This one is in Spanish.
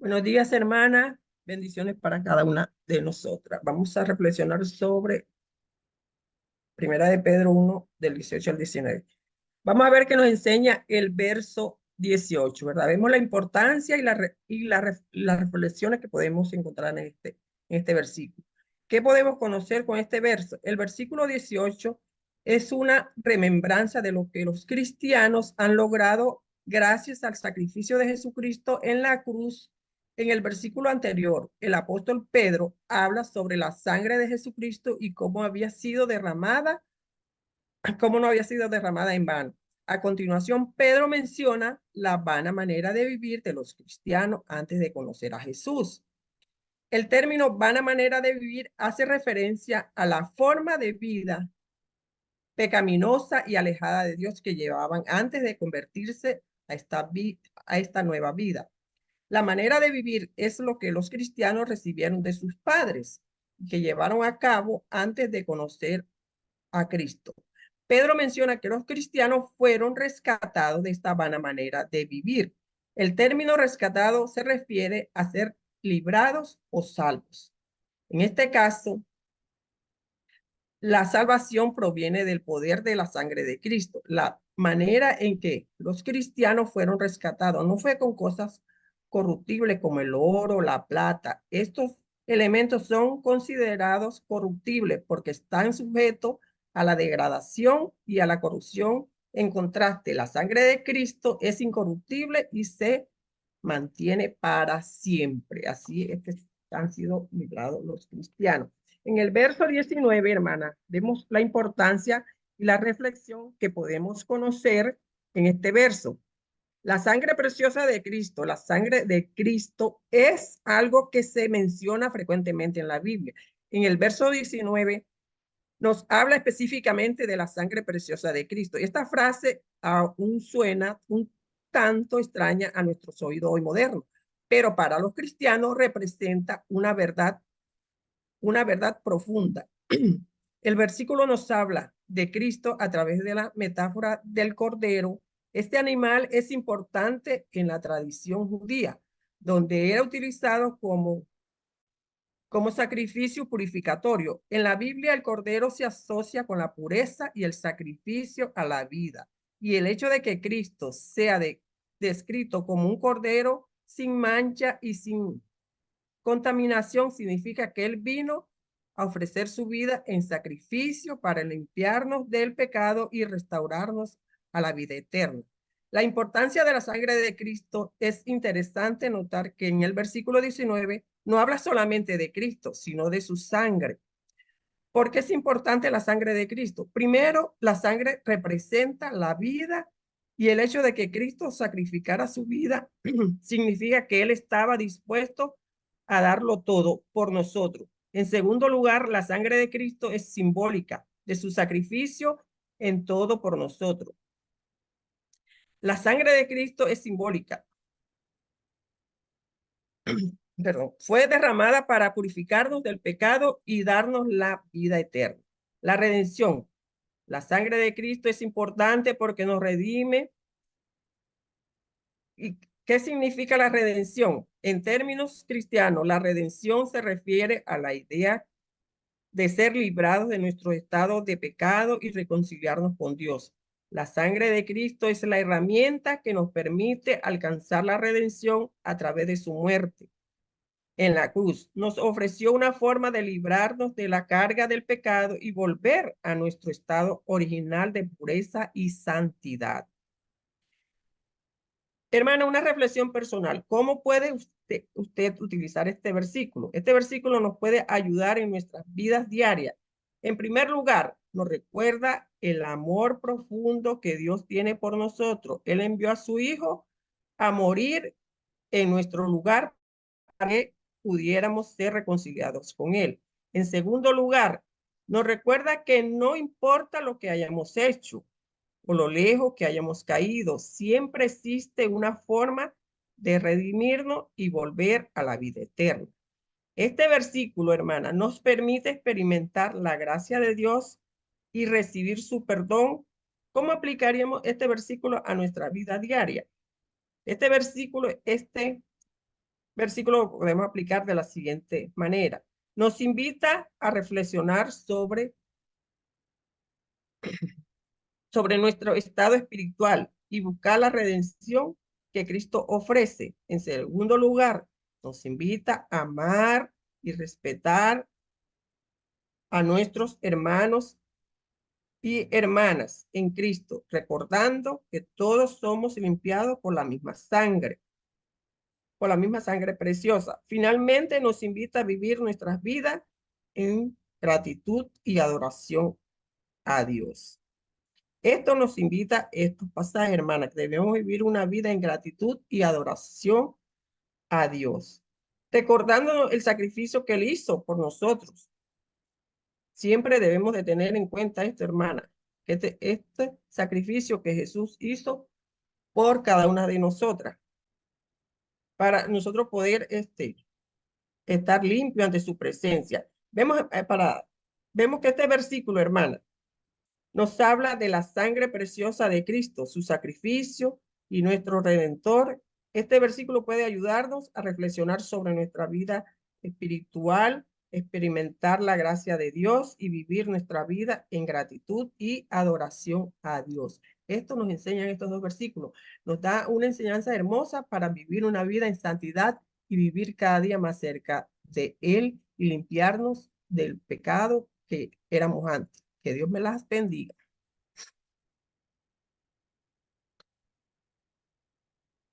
Buenos días, hermana. Bendiciones para cada una de nosotras. Vamos a reflexionar sobre Primera de Pedro 1, del 18 al 19. Vamos a ver qué nos enseña el verso 18, ¿verdad? Vemos la importancia las reflexiones que podemos encontrar en este versículo. ¿Qué podemos conocer con este verso? El versículo 18 es una remembranza de lo que los cristianos han logrado gracias al sacrificio de Jesucristo en la cruz. En el versículo anterior, el apóstol Pedro habla sobre la sangre de Jesucristo y cómo había sido derramada, cómo no había sido derramada en vano. A continuación, Pedro menciona la vana manera de vivir de los cristianos antes de conocer a Jesús. El término vana manera de vivir hace referencia a la forma de vida pecaminosa y alejada de Dios que llevaban antes de convertirse a esta nueva vida. La manera de vivir es lo que los cristianos recibieron de sus padres, que llevaron a cabo antes de conocer a Cristo. Pedro menciona que los cristianos fueron rescatados de esta vana manera de vivir. El término rescatado se refiere a ser librados o salvos. En este caso, la salvación proviene del poder de la sangre de Cristo. La manera en que los cristianos fueron rescatados no fue con cosas corruptibles como el oro, la plata. Estos elementos son considerados corruptibles porque están sujetos a la degradación y a la corrupción. En contraste, la sangre de Cristo es incorruptible y se mantiene para siempre. Así es que han sido librados los cristianos. En el verso 19, hermana, vemos la importancia y la reflexión que podemos conocer en este verso. La sangre preciosa de Cristo, la sangre de Cristo es algo que se menciona frecuentemente en la Biblia. En el verso 19 nos habla específicamente de la sangre preciosa de Cristo. Esta frase aún suena un tanto extraña a nuestros oídos hoy modernos, pero para los cristianos representa una verdad profunda. El versículo nos habla de Cristo a través de la metáfora del cordero. Este animal es importante en la tradición judía, donde era utilizado como sacrificio purificatorio. En la Biblia, el cordero se asocia con la pureza y el sacrificio a la vida. Y el hecho de que Cristo sea descrito como un cordero sin mancha y sin contaminación significa que Él vino a ofrecer su vida en sacrificio para limpiarnos del pecado y restaurarnos a la vida eterna. La importancia de la sangre de Cristo es interesante notar que en el versículo 19 no habla solamente de Cristo, sino de su sangre. ¿Por qué es importante la sangre de Cristo? Primero, la sangre representa la vida y el hecho de que Cristo sacrificara su vida significa que Él estaba dispuesto a darlo todo por nosotros. En segundo lugar, la sangre de Cristo es simbólica de su sacrificio en todo por nosotros. La sangre de Cristo es simbólica. Perdón, fue derramada para purificarnos del pecado y darnos la vida eterna. La redención. La sangre de Cristo es importante porque nos redime. ¿Y qué significa la redención? En términos cristianos, la redención se refiere a la idea de ser librados de nuestro estado de pecado y reconciliarnos con Dios. La sangre de Cristo es la herramienta que nos permite alcanzar la redención a través de su muerte en la cruz. Nos ofreció una forma de librarnos de la carga del pecado y volver a nuestro estado original de pureza y santidad. Hermana, una reflexión personal. ¿Cómo puede usted utilizar este versículo? Este versículo nos puede ayudar en nuestras vidas diarias. En primer lugar, nos recuerda el amor profundo que Dios tiene por nosotros. Él envió a su Hijo a morir en nuestro lugar para que pudiéramos ser reconciliados con Él. En segundo lugar, nos recuerda que no importa lo que hayamos hecho, o lo lejos que hayamos caído, siempre existe una forma de redimirnos y volver a la vida eterna. Este versículo, hermana, nos permite experimentar la gracia de Dios y recibir su perdón. ¿Cómo aplicaríamos este versículo a nuestra vida diaria? Este versículo lo podemos aplicar de la siguiente manera. Nos invita a reflexionar sobre nuestro estado espiritual y buscar la redención que Cristo ofrece. En segundo lugar, nos invita a amar y respetar a nuestros hermanos y hermanas en Cristo, recordando que todos somos limpiados por la misma sangre preciosa. Finalmente nos invita a vivir nuestras vidas en gratitud y adoración a Dios. Esto nos invita, estos pasajes, hermanas, que debemos vivir una vida en gratitud y adoración a Dios, recordando el sacrificio que Él hizo por nosotros. Siempre debemos de tener en cuenta esto, hermana, que este sacrificio que Jesús hizo por cada una de nosotras, para nosotros poder estar limpio ante su presencia. Vemos que este versículo, hermana, nos habla de la sangre preciosa de Cristo, su sacrificio y nuestro Redentor. Este versículo puede ayudarnos a reflexionar sobre nuestra vida espiritual, experimentar la gracia de Dios y vivir nuestra vida en gratitud y adoración a Dios. Esto nos enseñan estos dos versículos. Nos da una enseñanza hermosa para vivir una vida en santidad y vivir cada día más cerca de Él y limpiarnos del pecado que éramos antes. Que Dios me las bendiga.